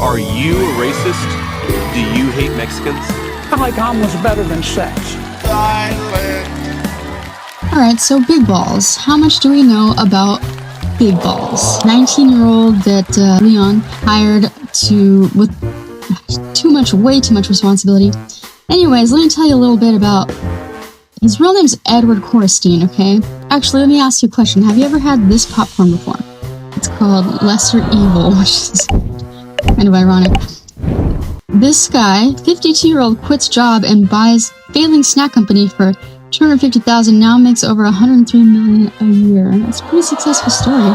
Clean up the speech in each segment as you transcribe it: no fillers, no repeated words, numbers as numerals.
Are you a racist? Do you hate Mexicans? Like omelets better than sex. Alright, so big balls. How much do we know about big balls? 19-year-old that Leon hired with way too much responsibility. Anyways, let me tell you a little bit about... His real name's Edward Korestein, okay? Actually, let me ask you a question. Have you ever had this popcorn before? It's called Lesser Evil, which is kind of ironic. This guy, 52-year-old, quits job and buys failing snack company for $250,000, now makes over $103 million a year. That's a pretty successful story.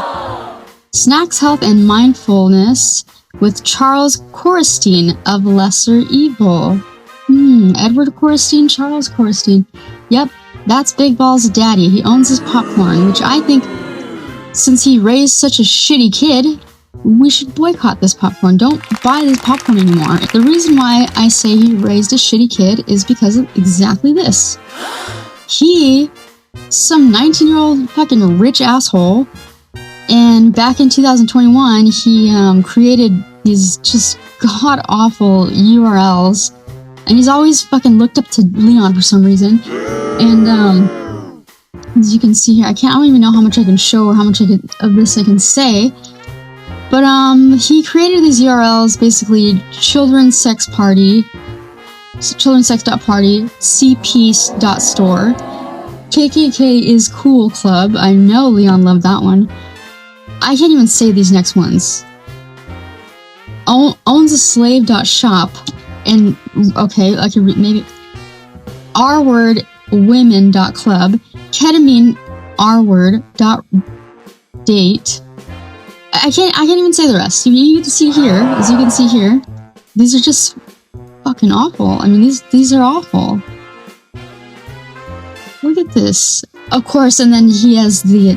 Snacks, Health, and Mindfulness with Charles Korestein of Lesser Evil. Edward Korestein, Charles Korestein. Yep, that's Big Ball's daddy. He owns his popcorn, which I think, since he raised such a shitty kid, we should boycott this popcorn. Don't buy this popcorn anymore. The reason why I say he raised a shitty kid is because of exactly this. He, some 19-year-old fucking rich asshole, and back in 2021, he created these just god-awful URLs, and he's always fucking looked up to Leon for some reason. And as you can see here, I don't even know how much I can show or how much of this I can say. But he created these URLs, basically children's sex party, childrensex.party, cpeace.store, KKK is cool club. I know Leon loved that one. I can't even say these next ones. Owns a slave.shop, and okay, I can read maybe r-word women.club, ketamine r-word.date. I can't even say the rest. You can see here, as you can see here, these are just fucking awful. I mean, these are awful. Look at this. Of course, and then he has the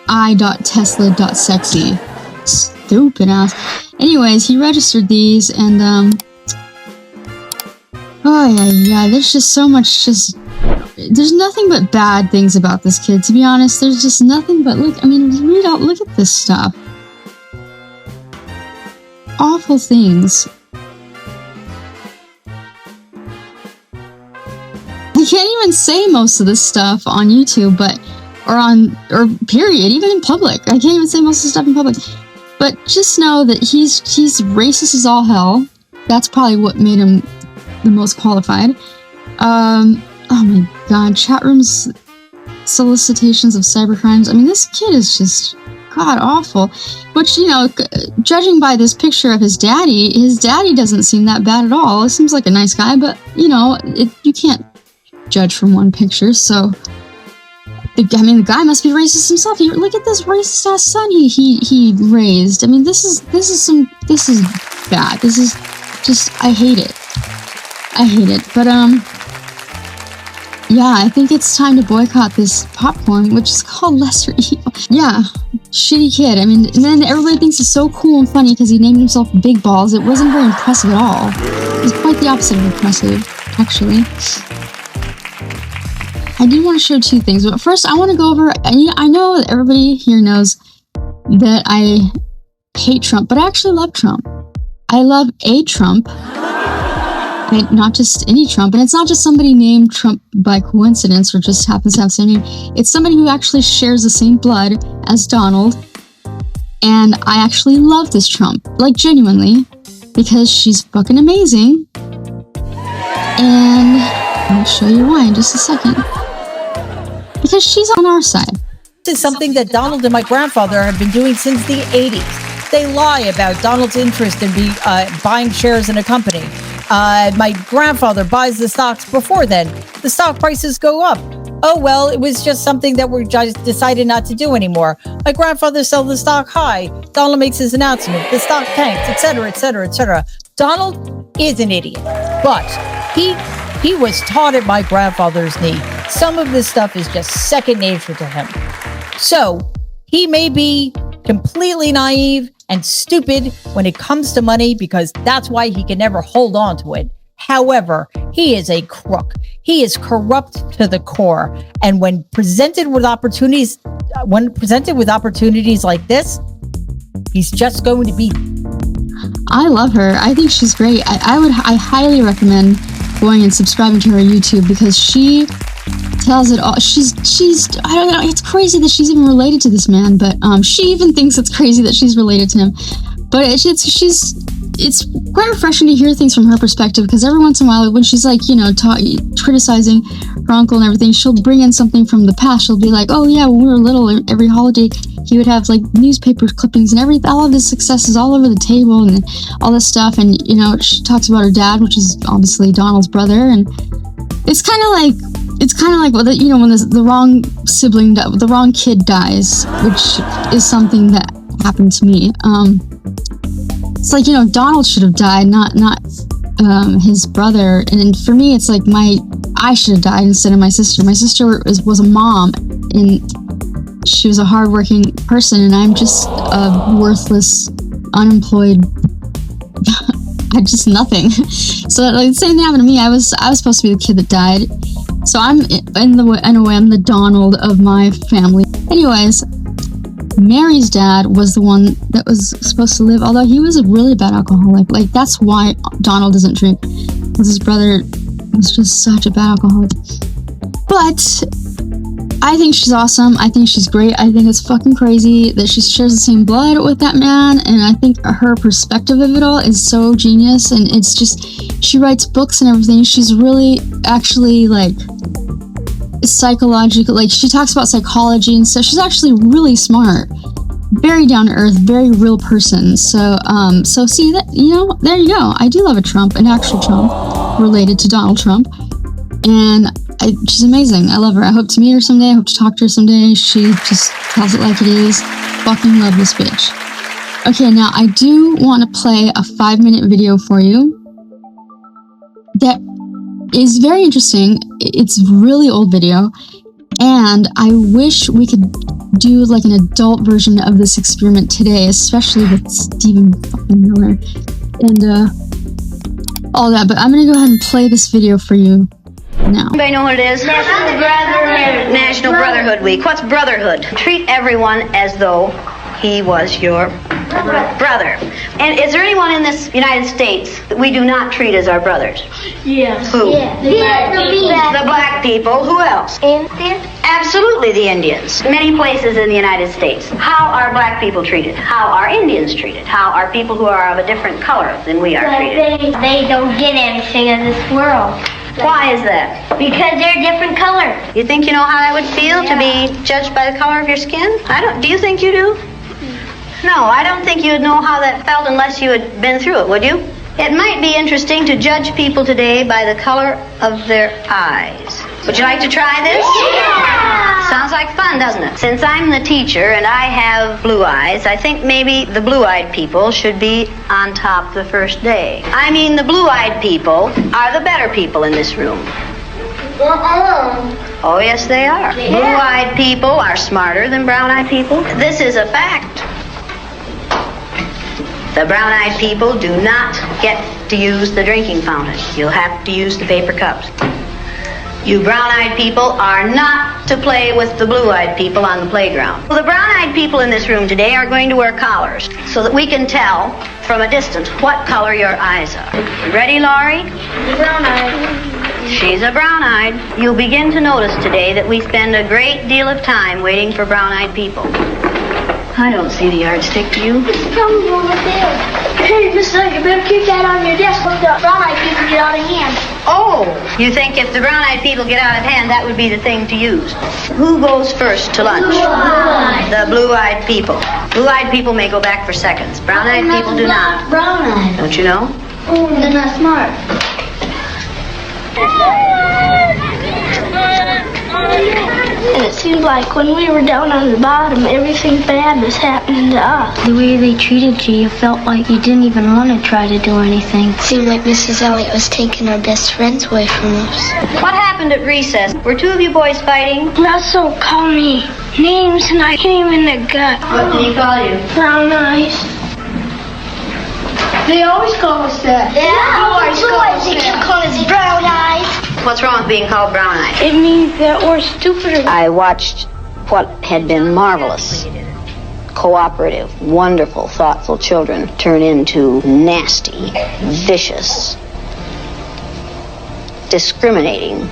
i.tesla.sexy. Stupid ass. Anyways, he registered these, and oh yeah, there's just so much there's nothing but bad things about this kid, to be honest. There's just nothing but, look at this stuff. Awful things. You can't even say most of this stuff on YouTube, or period, even in public. I can't even say most of the stuff in public. But just know that he's racist as all hell. That's probably what made him the most qualified. Oh my god, chat rooms, solicitations of cybercrimes. I mean, this kid is just god awful. Which, judging by this picture of his daddy doesn't seem that bad at all. It seems like a nice guy, but you can't judge from one picture. So, the guy must be racist himself. Look at this racist ass son he raised. I mean, this is bad. This is just, I hate it. But yeah, I think it's time to boycott this popcorn, which is called Lesser Evil. Yeah, shitty kid. I mean, and then everybody thinks it's so cool and funny because he named himself Big Balls. It wasn't very impressive at all. It was quite the opposite of impressive, actually. I do want to show two things, but first I want to go over, I know that everybody here knows that I hate Trump, but I actually love Trump. I love a Trump, not just any Trump, and it's not just somebody named Trump by coincidence or just happens to have the same name. It's somebody who actually shares the same blood as Donald, and I actually love this Trump, like genuinely, because she's fucking amazing, and I'll show you why in just a second. Because she's on our side. This is something that Donald and my grandfather have been doing since the 80s. They lie about Donald's interest in buying shares in a company. My grandfather buys the stocks before then. The stock prices go up. Oh, well, it was just something that we just decided not to do anymore. My grandfather sells the stock high. Donald makes his announcement. The stock tanks, etc., etc., etc. Donald is an idiot, but he was taught at my grandfather's knee. Some of this stuff is just second nature to him. So he may be completely naive and stupid when it comes to money because that's why he can never hold on to it. However, he is a crook. He is corrupt to the core. And when presented with opportunities like this, he's just going to be I love her. I think she's great. I highly recommend going and subscribing to her YouTube because she tells it all. She's I don't know, it's crazy that she's even related to this man, but she even thinks it's crazy that she's related to him. But it's quite refreshing to hear things from her perspective, because every once in a while when she's like, you know, criticizing her uncle and everything, she'll bring in something from the past. She'll be like, oh yeah, when we were little, every holiday he would have like newspaper clippings and all of his successes all over the table and all this stuff. And you know, she talks about her dad, which is obviously Donald's brother, and it's kind of like you know, when the wrong sibling, the wrong kid dies, which is something that happened to me. It's like, you know, Donald should have died, not his brother. And for me, it's like I should have died instead of my sister. My sister was a mom, and she was a hardworking person, and I'm just a worthless, unemployed. I'm just nothing. So like the same thing happened to me. I was supposed to be the kid that died. So I'm in a way I'm the Donald of my family. Anyways, Mary's dad was the one that was supposed to live, although he was a really bad alcoholic. Like, that's why Donald doesn't drink, because his brother was just such a bad alcoholic. But I think she's awesome. I think she's great. I think it's fucking crazy that she shares the same blood with that man, and I think her perspective of it all is so genius. And it's just, she writes books and everything. She's really actually like psychological, like she talks about psychology and stuff. She's actually really smart, very down to earth, very real person. So see that, you know, there you go. I do love a Trump, an actual Trump related to Donald Trump, and she's amazing. I love her. I hope to meet her someday. I hope to talk to her someday. She just tells it like it is. Fucking love this bitch. Okay, now I do want to play a 5-minute video for you that is very interesting. It's a really old video, and I wish we could do like an adult version of this experiment today, especially with Stephen fucking Miller and all that. But I'm gonna go ahead and play this video for you now. Anybody know what it is? National Brotherhood Week. What's Brotherhood? Treat everyone as though he was your brother. And is there anyone in this United States that we do not treat as our brothers? Yes. Who? The black people. Who else? Indians. Absolutely, the Indians. Many places in the United States. How are black people treated? How are Indians treated? How are people who are of a different color than we are treated? They don't get anything in this world. Why is that? Because they're different color. You think you know how that would feel to be judged by the color of your skin? Do you think you do? No, I don't think you'd know how that felt unless you had been through it, would you? It might be interesting to judge people today by the color of their eyes. Would you like to try this? Yeah! Sounds like fun, doesn't it? Since I'm the teacher and I have blue eyes, I think maybe the blue-eyed people should be on top the first day. I mean, the blue-eyed people are the better people in this room. Oh, yes, they are. Yeah. Blue-eyed people are smarter than brown-eyed people. This is a fact. The brown-eyed people do not get to use the drinking fountain. You'll have to use the paper cups. You brown-eyed people are not to play with the blue-eyed people on the playground. Well, the brown-eyed people in this room today are going to wear collars so that we can tell from a distance what color your eyes are. Ready, Laurie? Brown-eyed. She's a brown-eyed. You'll begin to notice today that we spend a great deal of time waiting for brown-eyed people. I don't see the yardstick, do you? It's probably over there. Hey, Miss Lady, you better keep that on your desk when the brown-eyed people get out of hand. Oh, you think if the brown-eyed people get out of hand, that would be the thing to use? Who goes first to lunch? Blue-eyed. The blue-eyed people. Blue-eyed people may go back for seconds. Brown-eyed people do not. Brown-eyed. Don't you know? Oh, they're not smart. And it seemed like when we were down on the bottom, everything bad was happening to us. The way they treated you, you felt like you didn't even want to try to do anything. It seemed like Mrs. Elliot was taking our best friends away from us. What happened at recess? Were two of you boys fighting? Russell called me names and I came in the gut. What did he call you? Brown eyes. They always call us that. They keep calling us brown eyes. What's wrong with being called brown-eyed? It means that we're stupider. I watched what had been marvelous cooperative, wonderful, thoughtful children turn into nasty, vicious, discriminating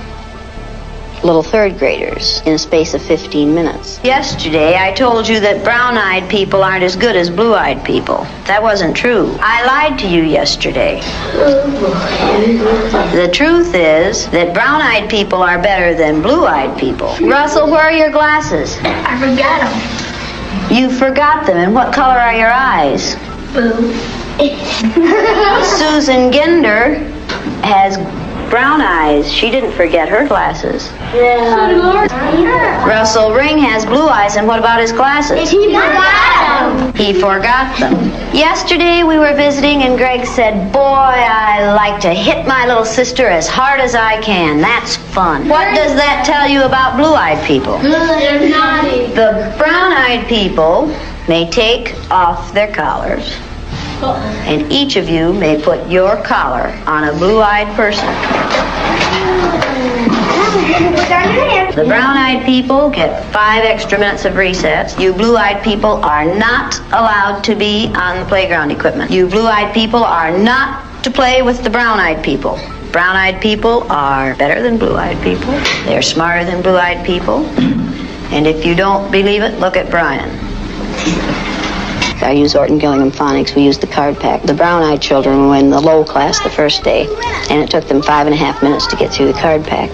little third graders in a space of 15 minutes. Yesterday, I told you that brown-eyed people aren't as good as blue-eyed people. That wasn't true. I lied to you yesterday. The truth is that brown-eyed people are better than blue-eyed people. Russell, where are your glasses? I forgot them. You forgot them. And what color are your eyes? Blue. Susan Ginder has brown eyes. She didn't forget her glasses. Yeah. Russell Ring has blue eyes, and what about his glasses? He forgot them. He forgot them. Yesterday we were visiting, and Greg said, "Boy, I like to hit my little sister as hard as I can. That's fun." What does that tell you about blue-eyed people? They're naughty. The brown-eyed people may take off their collars, and each of you may put your collar on a blue-eyed person. The brown-eyed people get 5 extra minutes of recess. You blue-eyed people are not allowed to be on the playground equipment. You blue-eyed people are not to play with the brown-eyed people. Brown-eyed people are better than blue-eyed people. They're smarter than blue-eyed people. And if you don't believe it, look at Brian. I use Orton Gillingham Phonics. We use the card pack. The brown-eyed children were in the low class the first day, and it took them 5.5 minutes to get through the card pack.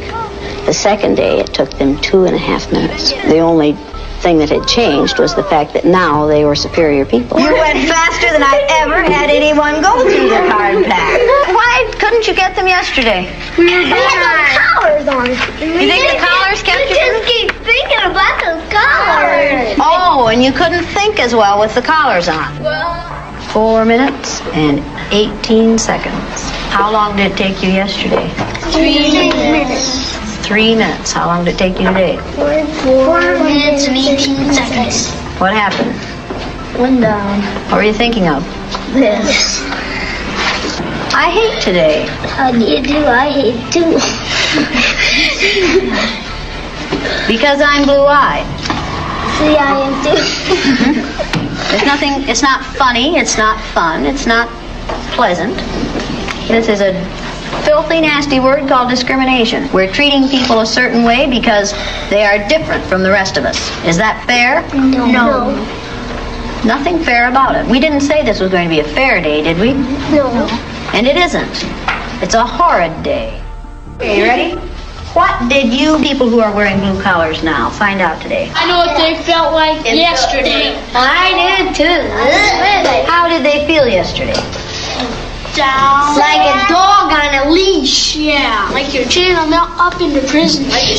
The second day, it took them 2.5 minutes. The only thing that had changed was the fact that now they were superior people. You went faster than I've ever had anyone go through the card pack. Why couldn't you get them yesterday? We had those collars on. You think the collars kept you? just keep thinking about those collars. Oh, and you couldn't think as well with the collars on. 4 minutes and 18 seconds. How long did it take you yesterday? 3 minutes. 3 minutes. How long did it take you today? 4 minutes and 18 seconds. What happened? One down. What were you thinking of? This. I hate today. How do you do? I hate too. Because I'm blue-eyed. See, I am too. There's nothing, it's not funny, it's not fun, it's not pleasant. This is a filthy, nasty word called discrimination. We're treating people a certain way because they are different from the rest of us. Is that fair? No. Nothing fair about it. We didn't say this was going to be a fair day, did we? No. And it isn't. It's a horrid day. Okay, you ready? What did you people who are wearing blue collars now find out today? I know what they felt like yesterday. I did too. How did they feel yesterday? Down. Like a dog on a leash. Yeah. Like you're chaining them up into prison. Like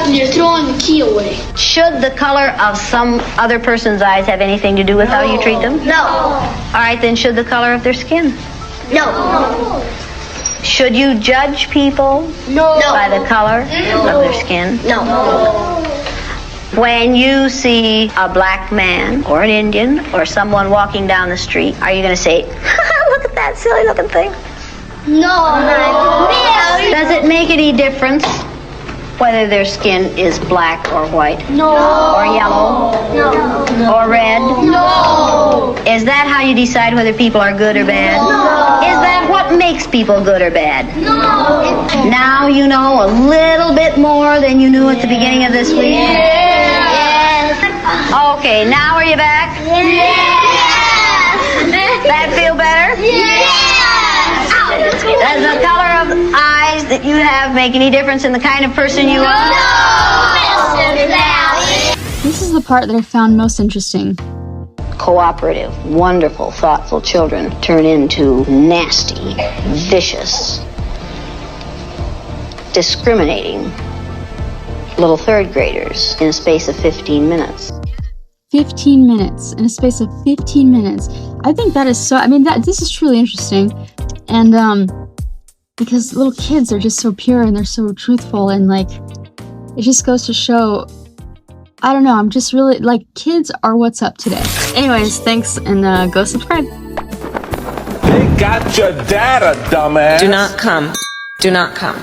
you're throwing the key away. Should the color of some other person's eyes have anything to do with how you treat them? No. All right, then should the color of their skin? No. Should you judge people by the color of their skin? No. When you see a black man or an Indian or someone walking down the street, are you going to say, look at that silly looking thing? No. Does it make any difference whether their skin is black or white? No. Or yellow? No. Or red? No. Is that how you decide whether people are good or bad? No. Is that what makes people good or bad? No. Now you know a little bit more than you knew at the beginning of this week? Yes. Okay, now are you back? Yes. That feel better? Yes. Does the color of eyes that you have make any difference in the kind of person you are? No. This is the part that I found most interesting. Cooperative, wonderful, thoughtful children turn into nasty, vicious, discriminating little third graders in a space of 15 minutes. 15 minutes in a space of 15 minutes. I think that is so, I mean, this is truly interesting. And, because little kids are just so pure and they're so truthful, and like, it just goes to show, I don't know, I'm just really, like, kids are what's up today. Anyways, thanks, and go subscribe. They got your data, dumbass. Do not come. Do not come.